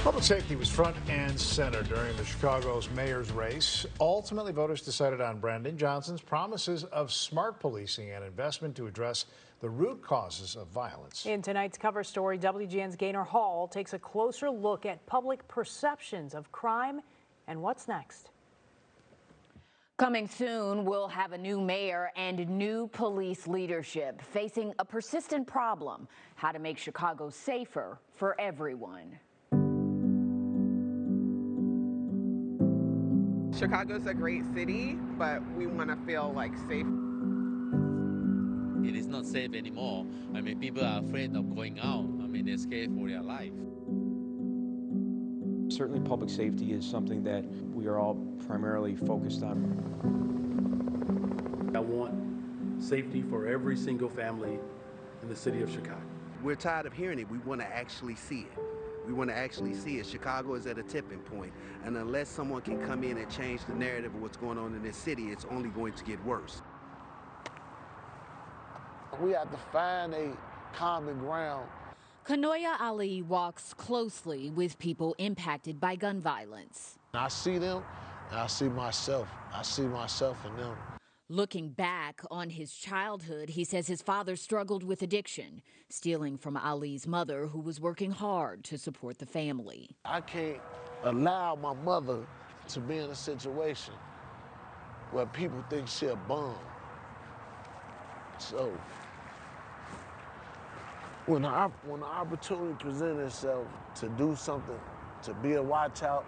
Public safety was front and center during the Chicago's mayor's race. Ultimately, voters decided on Brandon Johnson's promises of smart policing and investment to address the root causes of violence. In tonight's cover story, WGN's Gaynor Hall takes a closer look at public perceptions of crime and what's next. Coming soon, we'll have a new mayor and new police leadership facing a persistent problem: how to make Chicago safer for everyone. Chicago's a great city, but we want to feel like safe. It is not safe anymore. I mean, people are afraid of going out. I mean, they're scared for their life. Certainly public safety is something that we are all primarily focused on. I want safety for every single family in the city of Chicago. We're tired of hearing it. We want to actually see it. We want to actually see it. Chicago is at a tipping point, and unless someone can come in and change the narrative of what's going on in this city, it's only going to get worse. We have to find a common ground. Kanoya Ali walks closely with people impacted by gun violence. I see them, and I see myself. I see myself in them. Looking back on his childhood, he says his father struggled with addiction, stealing from Ali's mother, who was working hard to support the family. I can't allow my mother to be in a situation where people think she's a bum. So when the opportunity presented itself to do something, to be a watch out,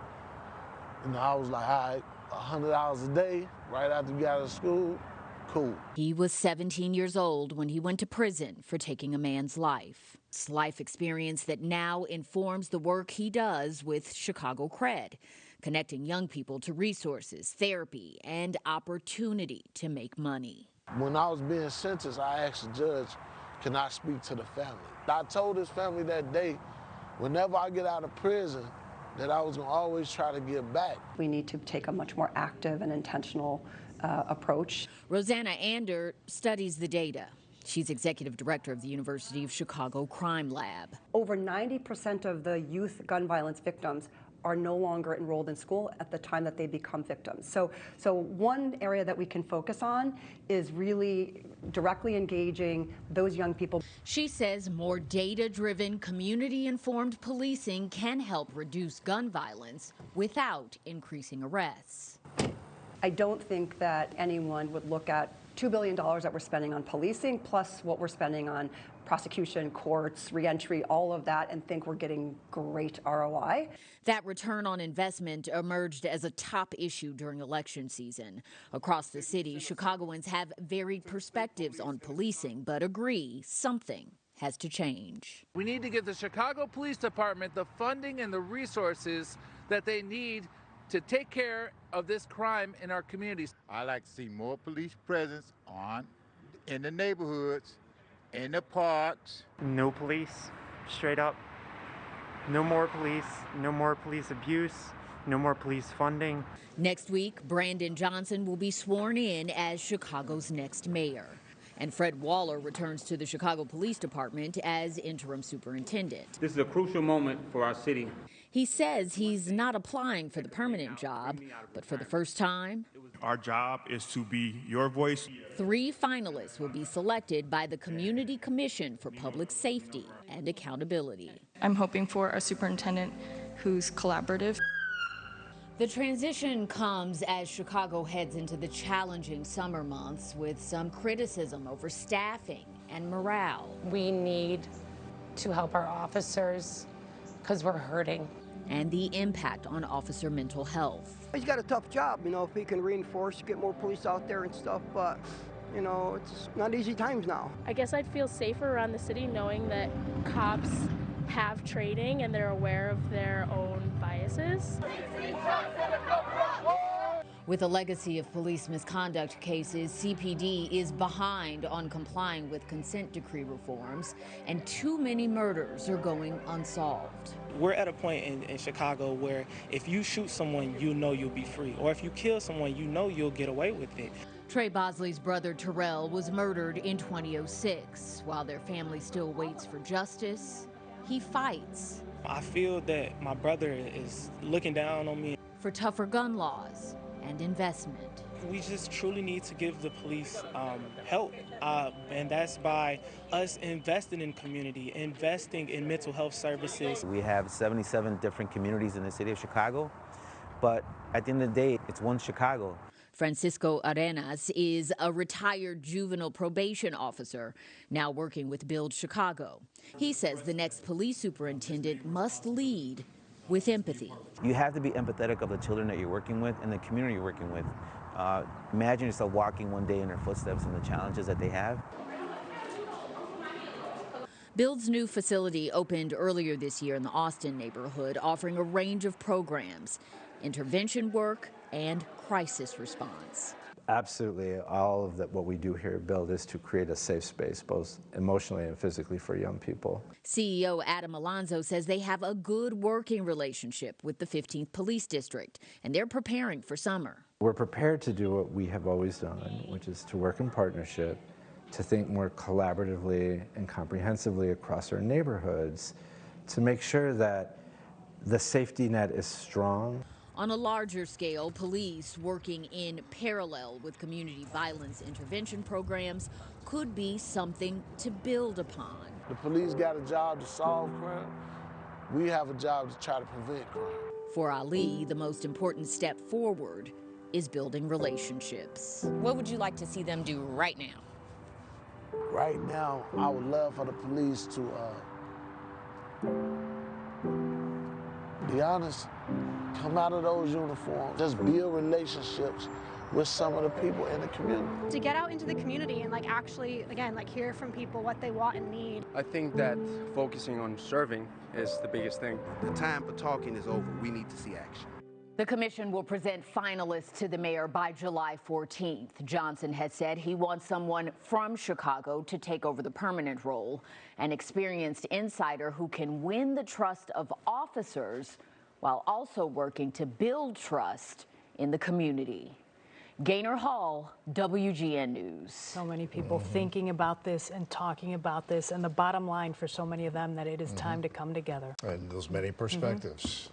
I was like, all right, $100 a day right after we got out of school, cool. He was 17 years old when he went to prison for taking a man's life. Life experience that now informs the work he does with Chicago Cred, connecting young people to resources, therapy, and opportunity to make money. When I was being sentenced, I asked the judge, can I speak to the family? I told his family that day, whenever I get out of prison, that I was going to always try to give back. We need to take a much more active and intentional approach. Rosanna Ander studies the data. She's executive director of the University of Chicago Crime Lab. Over 90% of the youth gun violence victims are no longer enrolled in school at the time that they become victims. So one area that we can focus on is really directly engaging those young people. She says more data-driven, community-informed policing can help reduce gun violence without increasing arrests. I don't think that anyone would look at $2 billion that we're spending on policing plus what we're spending on prosecution, courts, reentry, all of that, and think we're getting great ROI. That return on investment emerged as a top issue during election season. Across the city, Chicagoans have varied perspectives on policing, but agree something has to change. We need to give the Chicago Police Department the funding and the resources that they need to take care of this crime in our communities. I like to see more police presence in the neighborhoods, in the parks. No police, straight up. No more police abuse, no more police funding. Next week, Brandon Johnson will be sworn in as Chicago's next mayor. And Fred Waller returns to the Chicago Police Department as interim superintendent. This is a crucial moment for our city. He says he's not applying for the permanent job, but for the first time, our job is to be your voice. 3 finalists will be selected by the Community Commission for Public Safety and Accountability. I'm hoping for a superintendent who's collaborative. The transition comes as Chicago heads into the challenging summer months with some criticism over staffing and morale. We need to help our officers because we're hurting. And the impact on officer mental health. He's got a tough job, if he can reinforce, get more police out there and stuff, but, it's not easy times now. I guess I'd feel safer around the city knowing that cops have training and they're aware of their own biases. With a legacy of police misconduct cases, CPD is behind on complying with consent decree reforms, and too many murders are going unsolved. We're at a point in Chicago where if you shoot someone, you know you'll be free. Or if you kill someone, you know you'll get away with it. Trey Bosley's brother Terrell was murdered in 2006. While their family still waits for justice, he fights. I feel that my brother is looking down on me. For tougher gun laws and investment. We just truly need to give the police help, and that's by us investing in community, investing in mental health services. We have 77 different communities in the city of Chicago, but at the end of the day, it's one Chicago. Francisco Arenas is a retired juvenile probation officer, now working with Build Chicago. He says the next police superintendent must lead with empathy. You have to be empathetic of the children that you're working with and the community you're working with. Imagine yourself walking one day in their footsteps and the challenges that they have. Build's new facility opened earlier this year in the Austin neighborhood, offering a range of programs, intervention work, and crisis response. Absolutely. All of what we do here at Build is to create a safe space, both emotionally and physically, for young people. CEO Adam Alonso says they have a good working relationship with the 15th Police District, and they're preparing for summer. We're prepared to do what we have always done, which is to work in partnership, to think more collaboratively and comprehensively across our neighborhoods, to make sure that the safety net is strong. On a larger scale, police working in parallel with community violence intervention programs could be something to build upon. The police got a job to solve crime. We have a job to try to prevent crime. For Ali, the most important step forward is building relationships. What would you like to see them do right now? Right now, I would love for the police to be honest, come out of those uniforms, just build relationships with some of the people in the community. To get out into the community and actually, again, hear from people what they want and need. I think that focusing on serving is the biggest thing. The time for talking is over. We need to see action. The commission will present finalists to the mayor by July 14th. Johnson has said he wants someone from Chicago to take over the permanent role, an experienced insider who can win the trust of officers while also working to build trust in the community. Gaynor Hall, WGN News. So many people thinking about this and talking about this, and the bottom line for so many of them that it is time to come together. And those many perspectives.